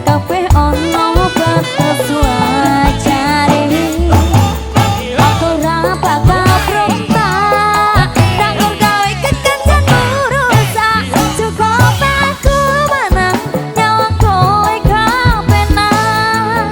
kabeh ono batas wajare aku ora bakal berontak nanggur gawe kekencan merusak cukup aku menang nyawa kowe kapenak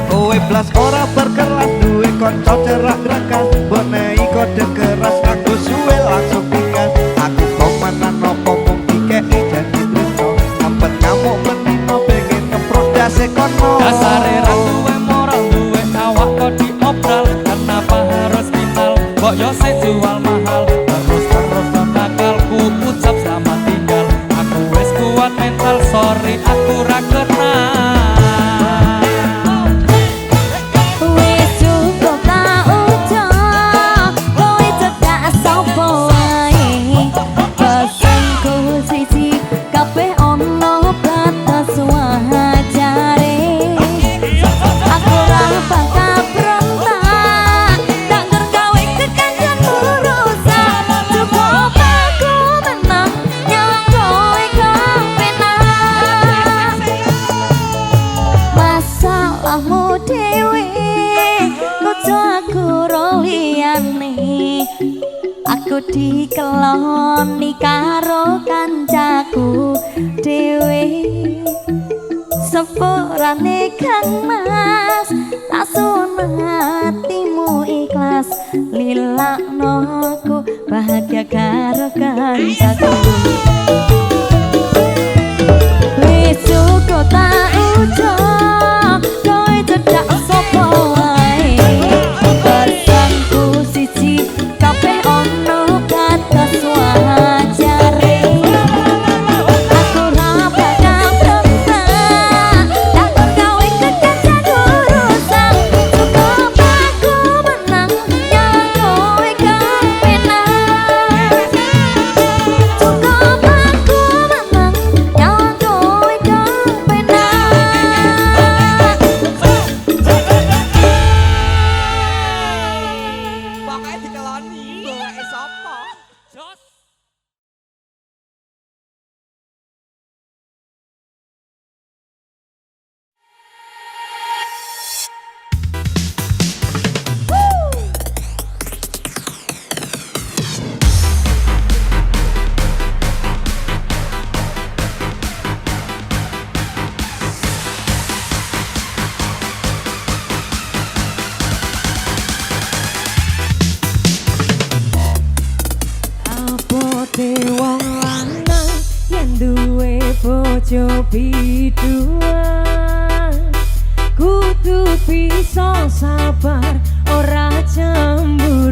kowe blas ora berkeras duwe kanca cerak gerakan bonei kode keras aku suwe langsung pikas aku komanan nopo mung dikeki janji tresno ngempet ngamuk menino pengen ngeprok dase kono dasare ra duwe moral duwe awak kok diobral kenapa harus final kok yo sik jual mahal terus nakalku ucap selamat tinggal aku wis kuat mental sorry aku ra kenal aku dikeloni karo kancaku dhewe sepurane Kang Mas lasun hatimu ikhlas lilakno aku bahagia karo kancaku wis cukup tak ucap kowe cedak sapa wae pesanku siji kabeh ono batas wajare aku ora bakal berontak takut gawe kekencan urusan cukup aku menang nyawa kowe kepenak cukup aku menang nyawa kowe kepenak pokoknya dikeloni bawae sapa wong lanang yen duwe bojo biduan kudu bisa sabar ora cemburuan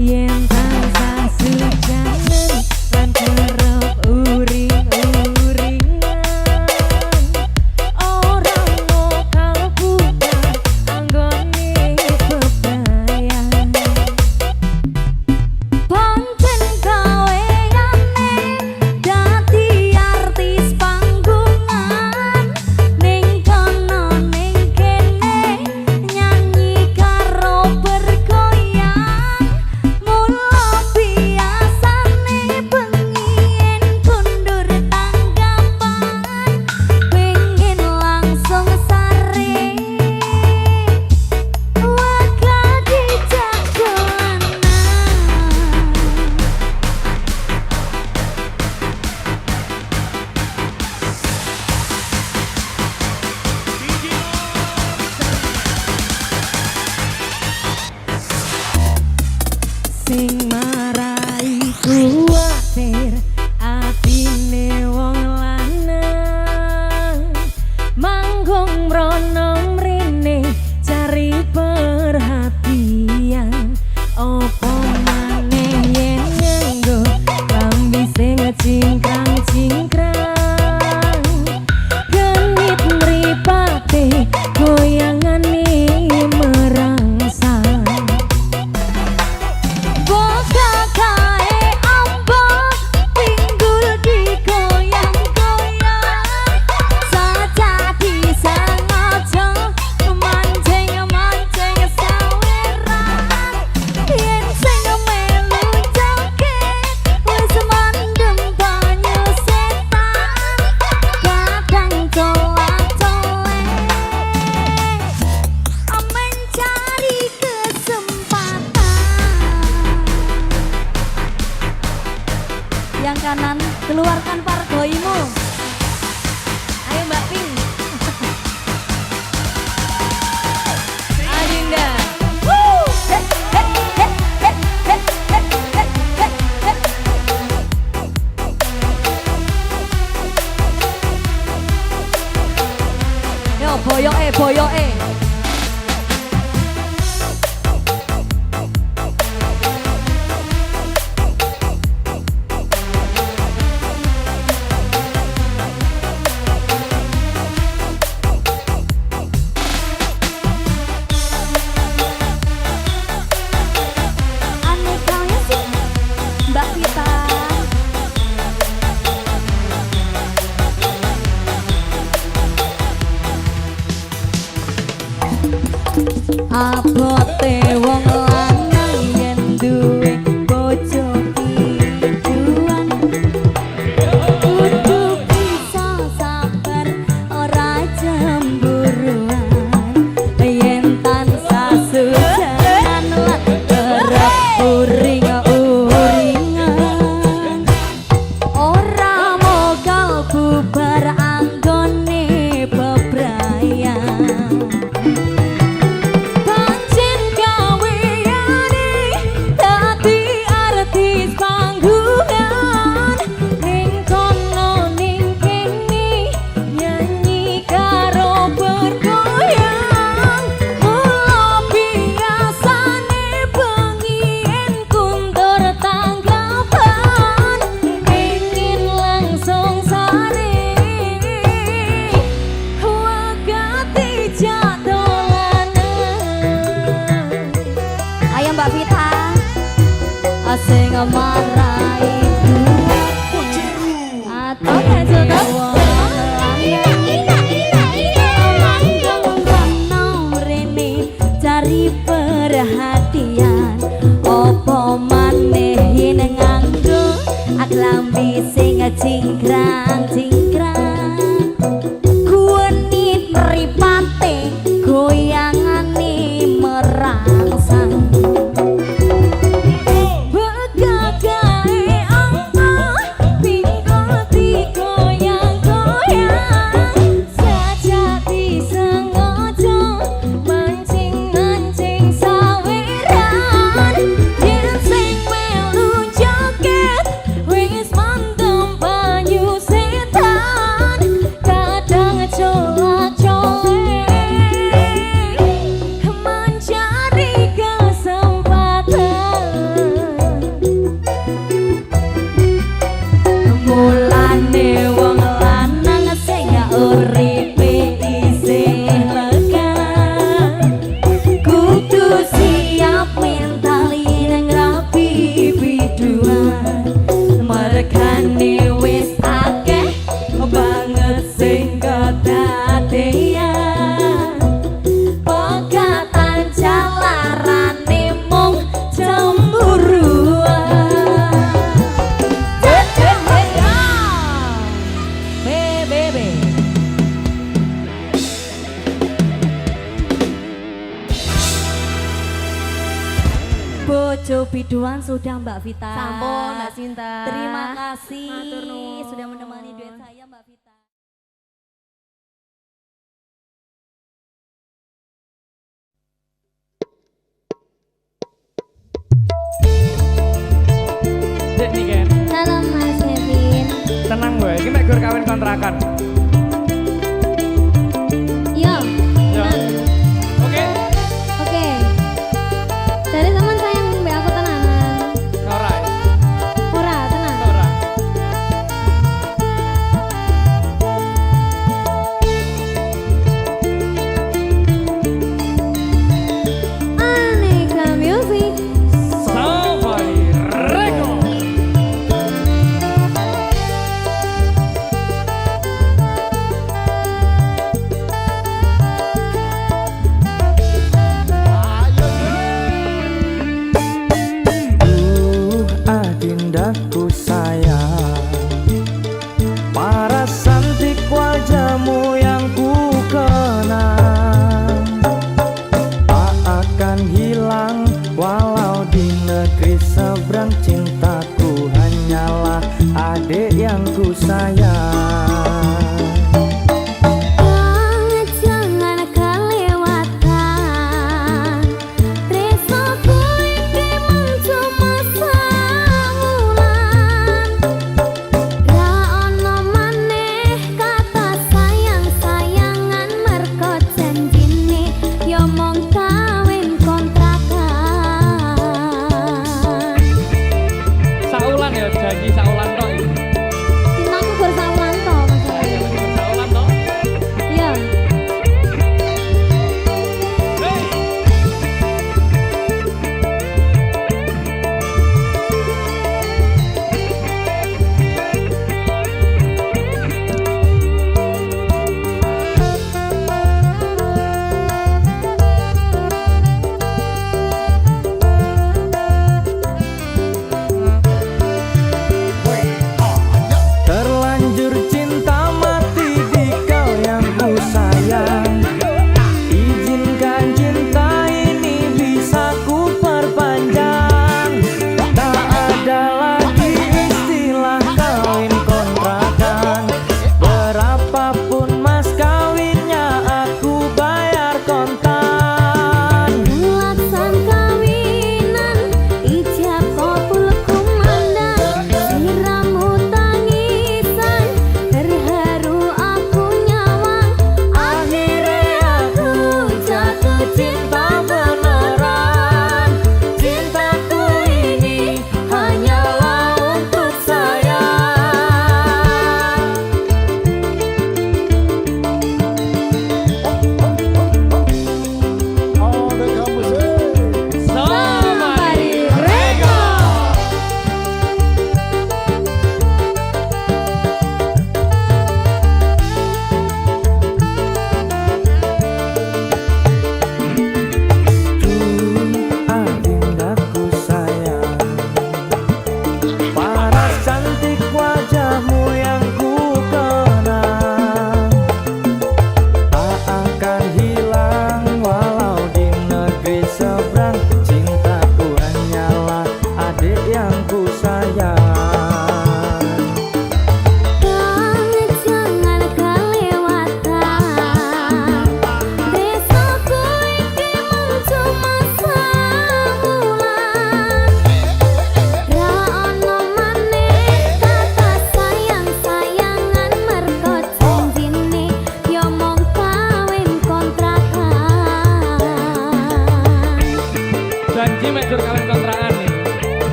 yen tansah sujangan lan kerep uring-uringan ora lokal bukan anggone bebayan pancen gaweane dadi artis panggungan ning kono ning kene nyanyi karo bergoyang boyoke. Aneh sih, Mbak Vita. Abote wong lanang yen duwe bojo kiduan kudu bisa sabar ora cemburuan yen tansah sujanan lan kerep uring-uringan ora mogal bubar anggone bebrayan. Mbak Vita Sing marai atau cari perhatian opo maneh yen nganggo aklambi sing cingkrang-cingkrang kuwenit mripate goyangane merangsang. Bojo biduan sudah Mbak Vita. Sampun Mbak Sinta. Terima kasih Matur nuwun. sudah menemani duet saya Mbak Vita. Dek Niken, Salam Mas Kevin. tenang gue, ini mek gur kawin kontrakan. Yo, Yo. tenang. Oke, Oke. Dari teman sayang mbak aku tenanan. ora. Ora, tenang. Ora. Aneka Music. Sampai rekor.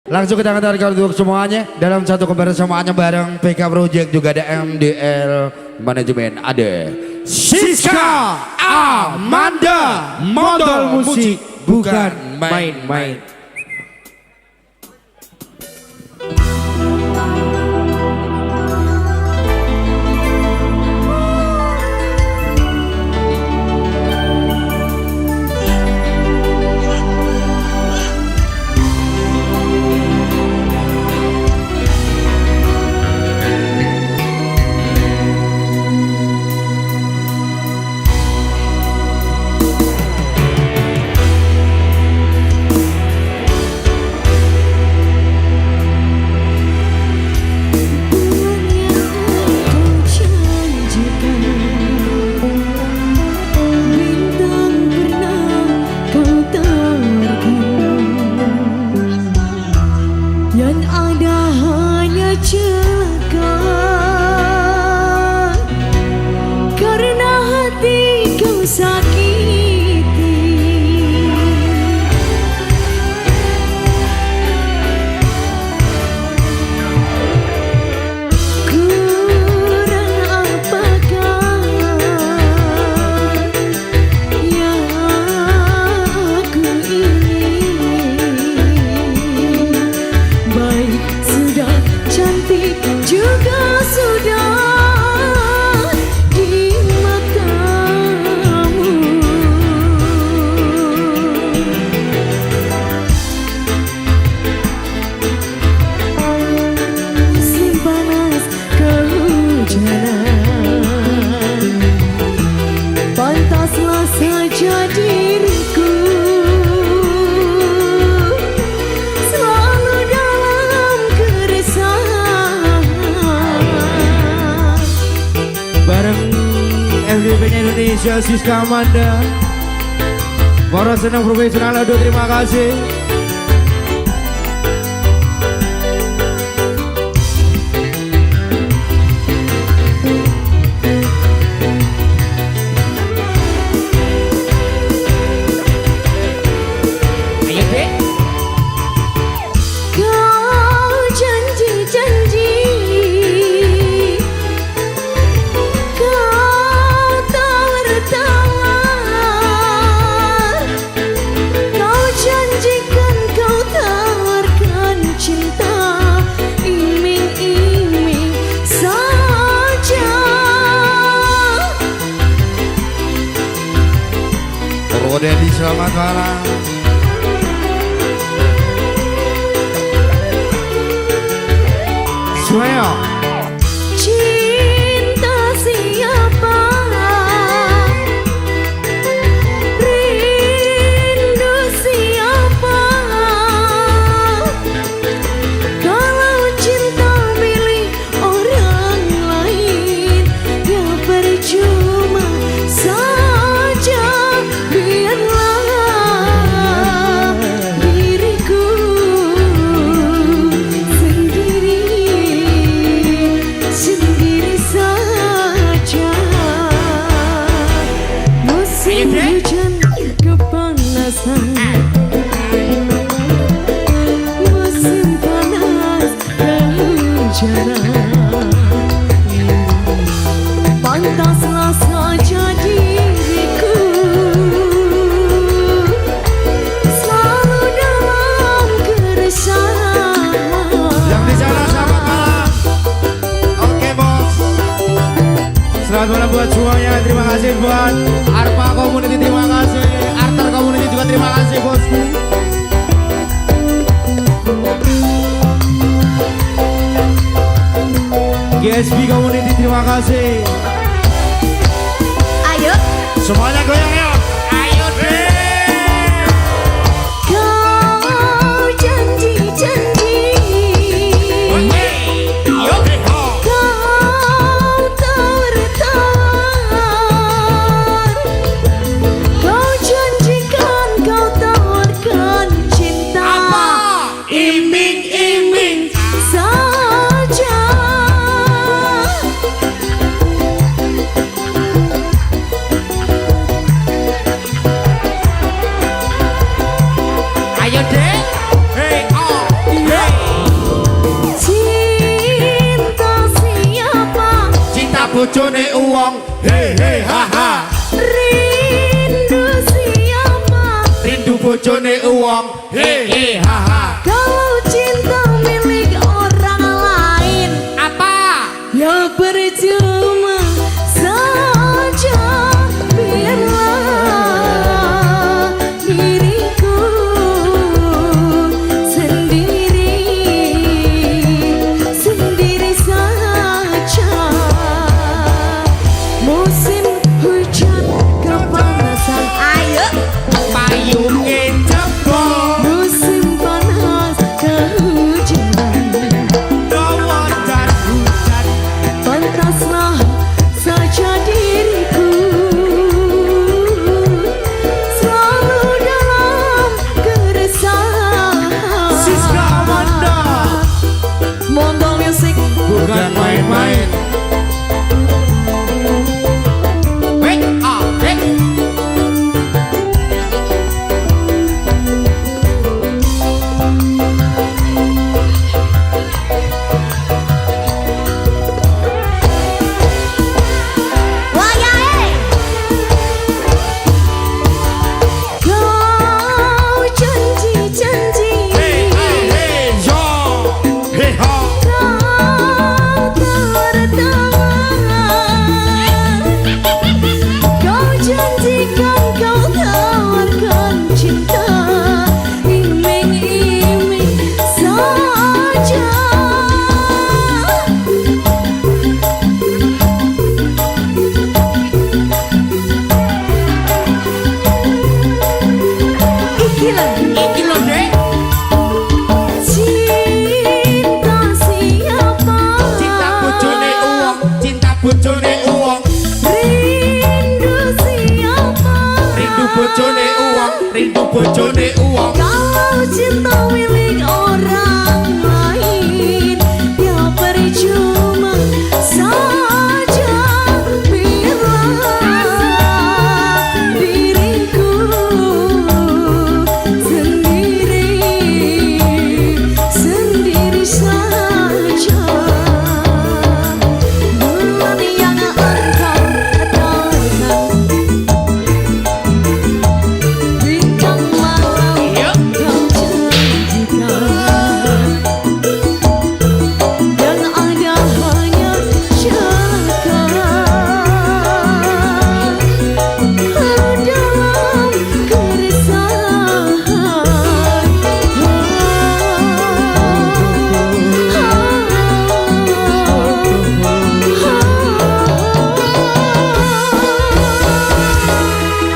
Langsung kita antarkan untuk semuanya dalam satu kebersamaannya bareng PK Project, juga ada MDL Manajemen, ada Siska Amanda, modal musik bukan main-main. Indonesia, Siska Amanda, para senang profesional, aduh terima kasih. Dedi, selamat malam. Semuanya. Cinta siapa? Rindu siapa? Kalau cinta milik orang lain, ya percuma saja. Biarlah diriku sendiri saja. Musim hujan kepanasan, musim panas kehujanan, pantaslah saja diriku selalu dalam keresahan. Yang di sana selamat malam. Oke bos. Selamat malam buat semuanya. Terima kasih buat Arpa Community, terima kasih. Arter Community juga terima kasih bosku. GSB Community terima kasih. Ayo Semuanya goyang ya. Ayo deh. kau janji-janji, kau tawar-tawar, kau janjikan kau tawarkan cinta. Iming-iming Saja Ayo dek. Hey oh hey. Cinta siapa? Cinta bojone uwong. Hey hey ha ha. Rindu siapa? Rindu bojone uwong. Hey hey ha ha. Kalau cinta milik orang lain, Apa? ya percuma saja. Biarlah diriku sendiri saja. Musim hujan kepanasan, ayo. Payunge jebol. Musim panas kehujanan, Dawan dan hujan. pantaslah saja diriku selalu dalam keresahan. Siska Amanda. Mondo Music. Bukan main-main. Hey ah hey. Kau janji-janji Hey hey hey yo. Hey ha. Kau janjikan kau tawarkan cinta, iming-iming saja. Iki lho dek. Cinta siapa? Cinta bojone uwong. Cinta bojone uwong. Rindu siapa? Rindu bojone uwong. Rindu bojone uwong. Kalau cinta milik orang lain, ya percuma saja. Biarlah diriku sendiri saja. Bulan yang engkau tawarkan, bintang malam kau janjikan, yang ada hanya celaka dalam keresahan.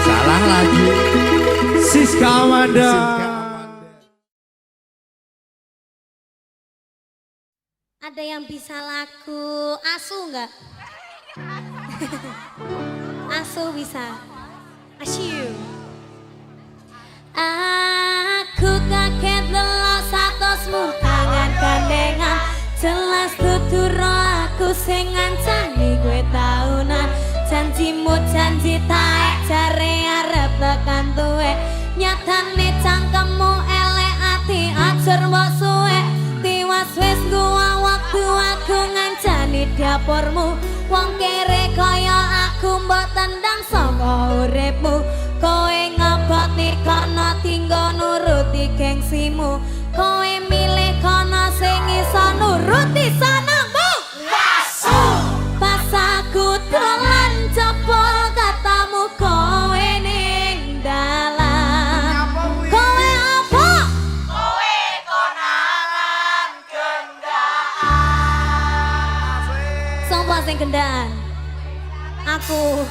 Salah lagi. Siska Amanda. Ada yang bisa lagu asu nggak? Asu bisa. Asyu. Aku kaget delok satosmu tangan gandengan, jelas tutur aku sing ngancani gue taunan. Janjimu janji taek jare arep tekan tuwe, nyatane cangkemmu elek ati ajur mbok suwe. Tiwas wis gua waktu aku ngancani dapurmu, wong kere kaya aku mbok tendang saka uripmu. Kowe ngaboti kana tinggo nuruti gengsimu, kowe milih kana sing iso nuruti senengmu. Wasu pas aku dolan jebol katamu kowe ning dalan. Kowe apa? Kowe konangan gendaan. Sopo sing gendaan? Aku.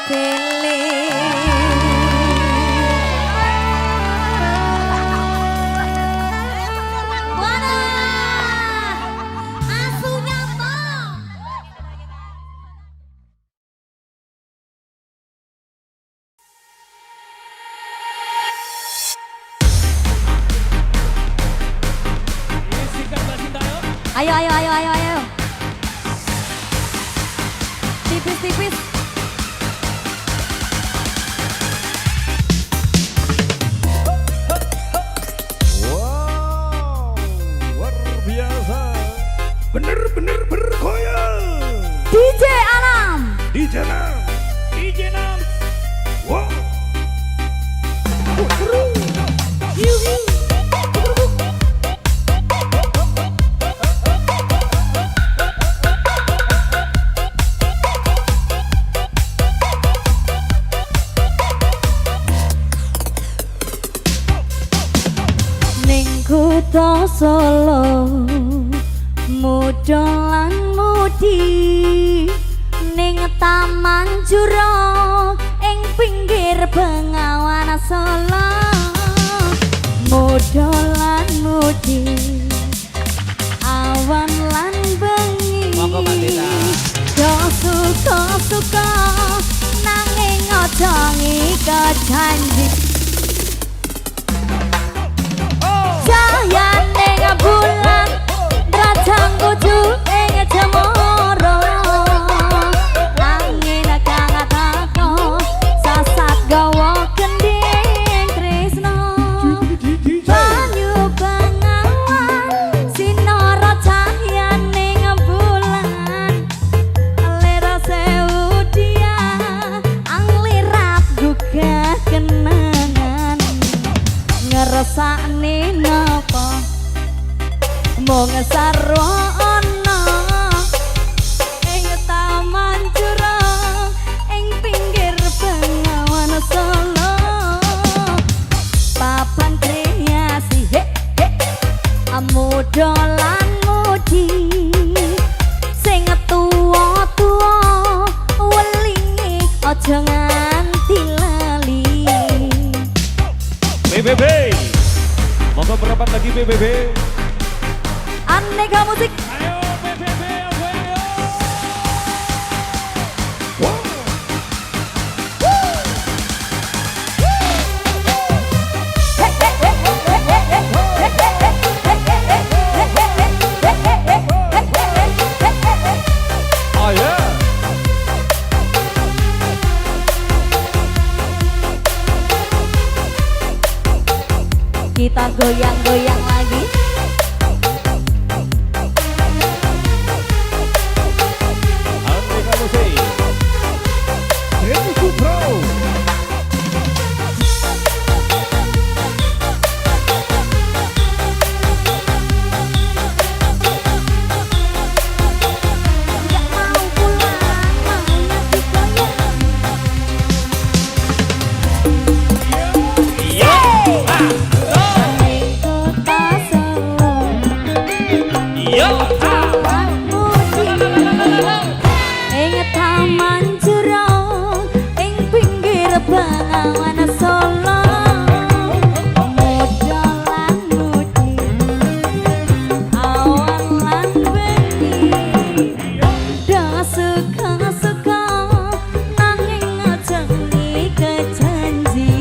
tele. Ayo, ayo, ayo, ayo, ayo. Tipis, tipis. Wow, luar biasa. Bener-bener bergoyang. DJ Alam. DJ Nam. DJ Nam. Wow. Seru. Kutha Solo muda lan mudi ning Taman Jurong ing pinggir Bengawan Solo muda lan mudi awan lan bengi do suka-suka nanging aja ngiket janji cahyaning bulan rajang kudu ing cemara angin kang tako sasat gawa kendhing tresno banyu bengawan sinara cahyaning bulan lera sewu dia anglirap gugah kenangan ngeresakne napa mung sarwana ing Taman Jurong ing pinggir Bengawan Solo papan kreasi he he muda lan mudi sing tuwa-tuwa welinge aja nganti lali. BBB. Monggo berempat lagi BBB. Aneka musik. Ayo BBB, ayo. Wow. Oh yeah. Kita goyang-goyang lagi. Aneka musik. Denny Pro. Gak mau pulang, maunya digoyang. Ning kota Solo lan mudi ing Taman Jurong ing pinggir Bengawan Solo muda lan mudi awan lan bengi do suka-suka nanging aja ngiket janji.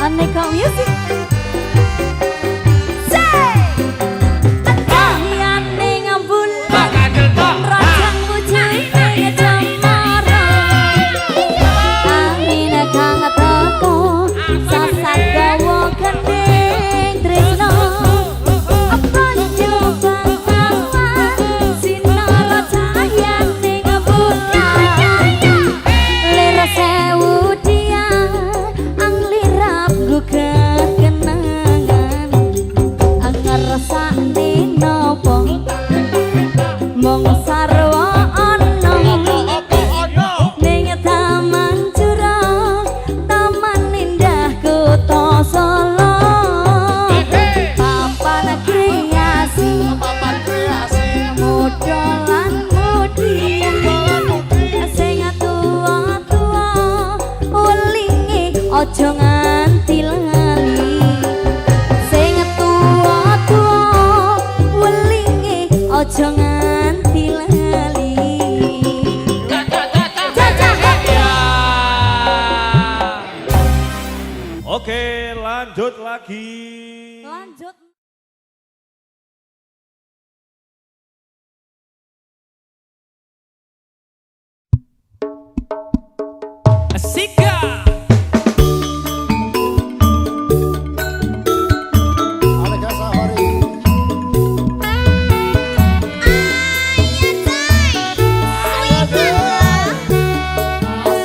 Aneka music. Cahyaning bulan rajang wujud ing cemara angin kang tako sasat gawa kendhing tresno banyu bengawan sinara cahyaning bulan lera sewu dia anglirap gugah kenangan ngeresakne napa mung sarwa ana ning Taman Jurong taman indah kota Solo lali. Oke, lanjut lagi. Lanjut. Sika.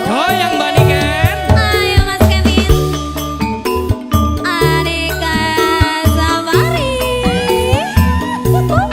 Goyang Mbak Niken. Ayo Mas Kevin. Aneka Safari. Masuk.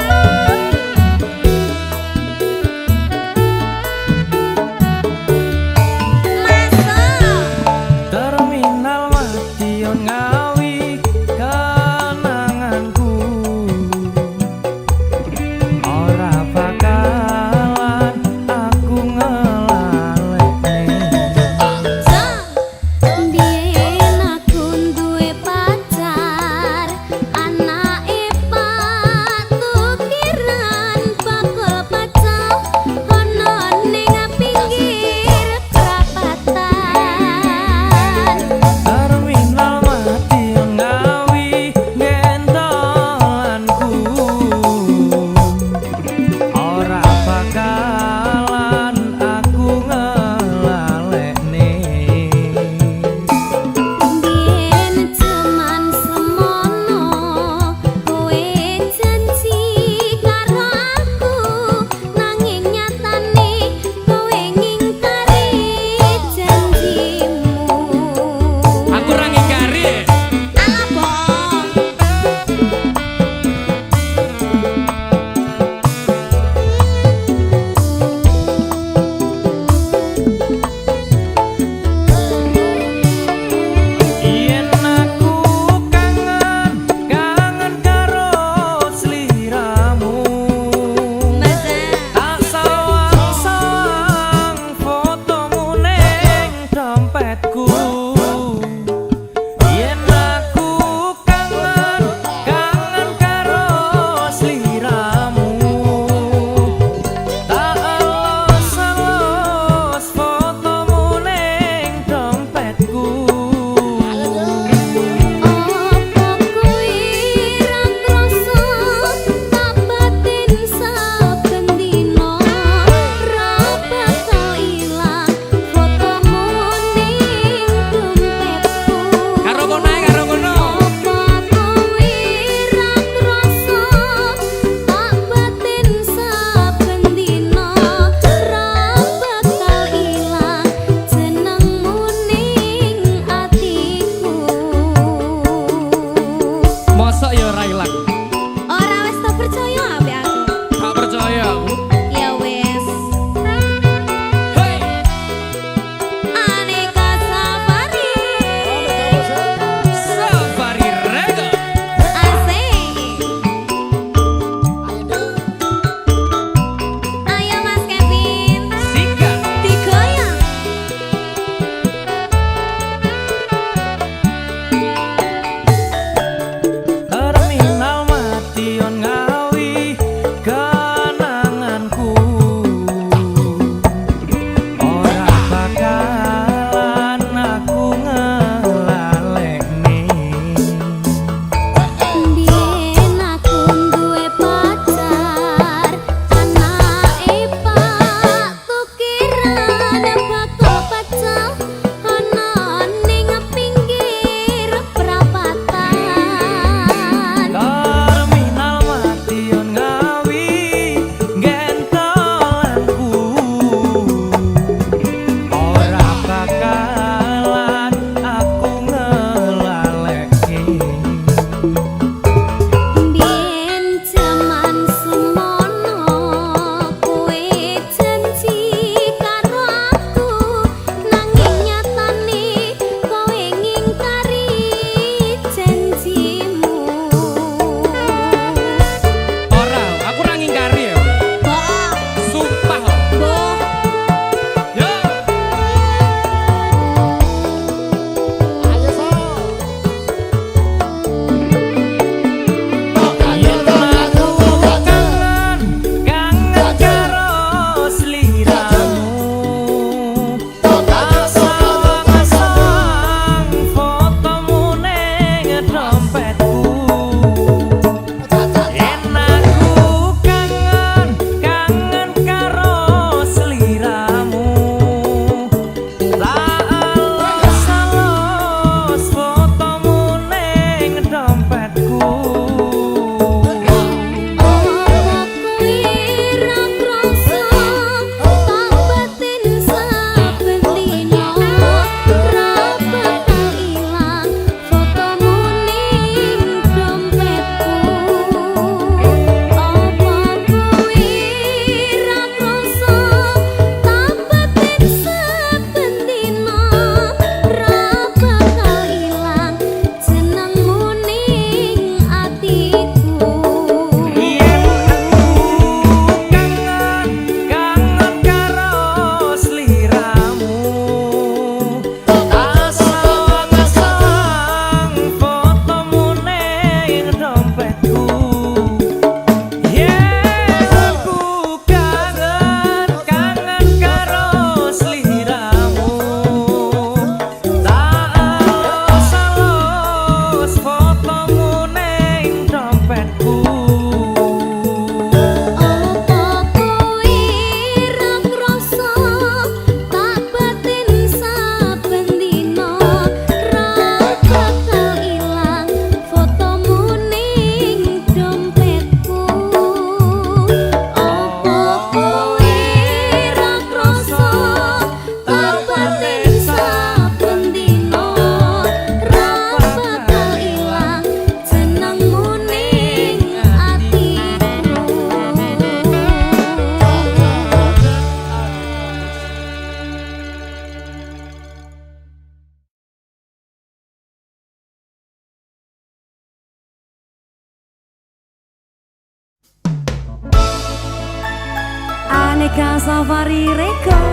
Aneka Safari Record.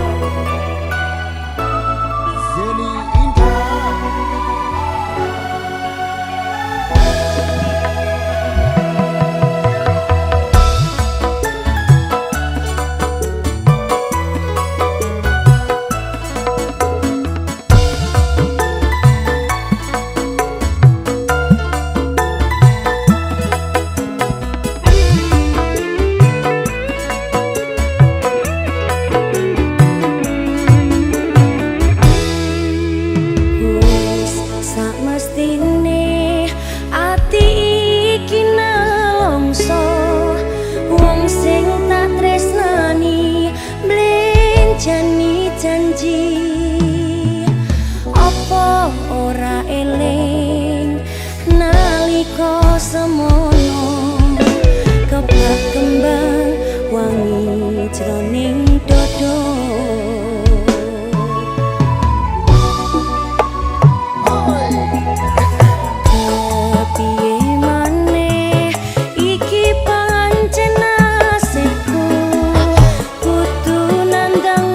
Janji apa ora eling nalika semono kebak kembang wangi jroning dodo. Kepiye maneh iki pancen nasibku kudu nandang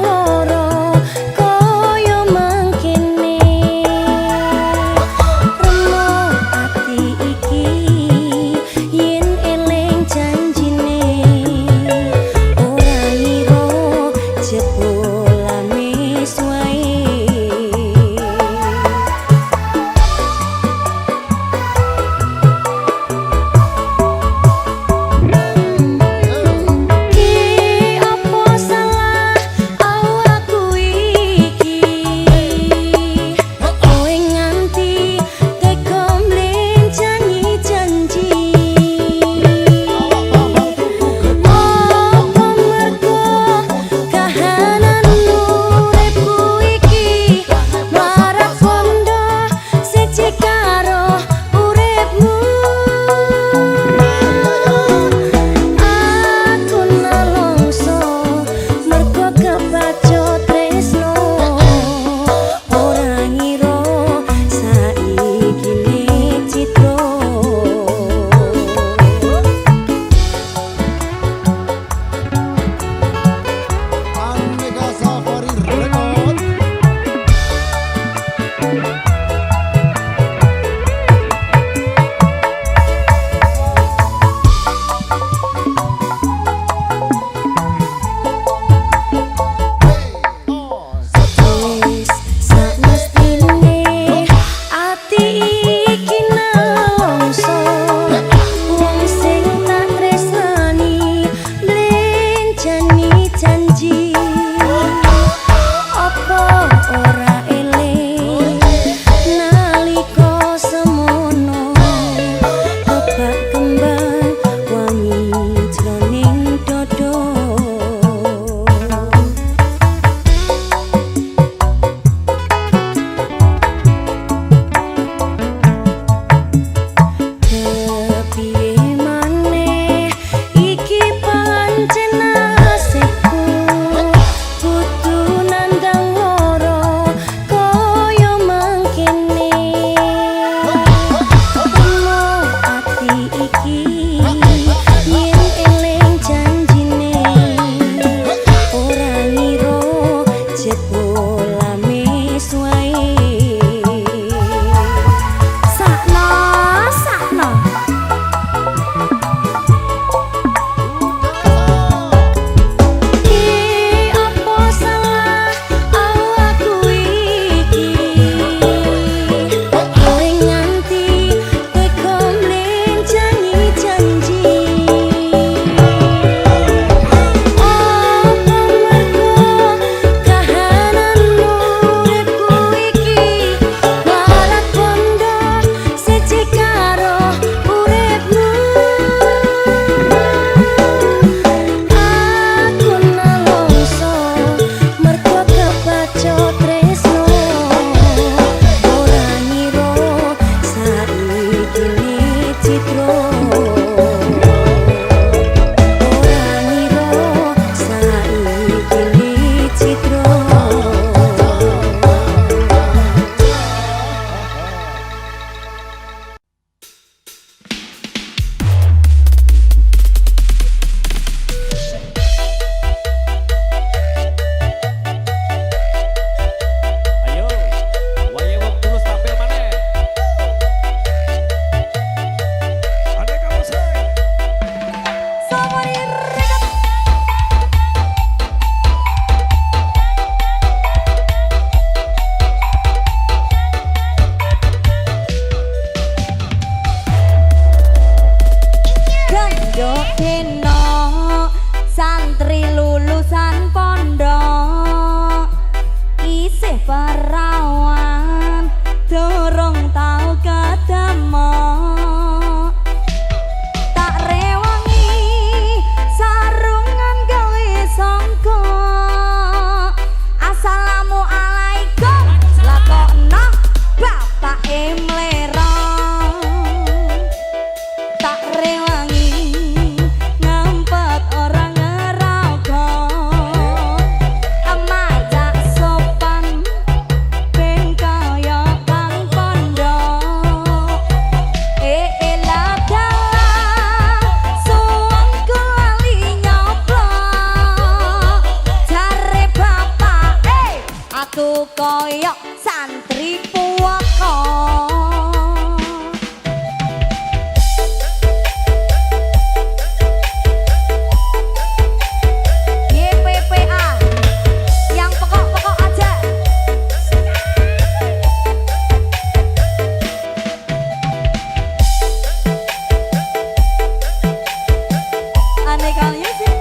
koyo santri puaka. YPPA yang pokok-pokok aja. Aneh kalian sih.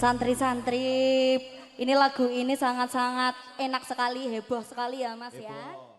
Santri-santri, ini lagu ini sangat-sangat enak sekali, heboh sekali ya Mas ya.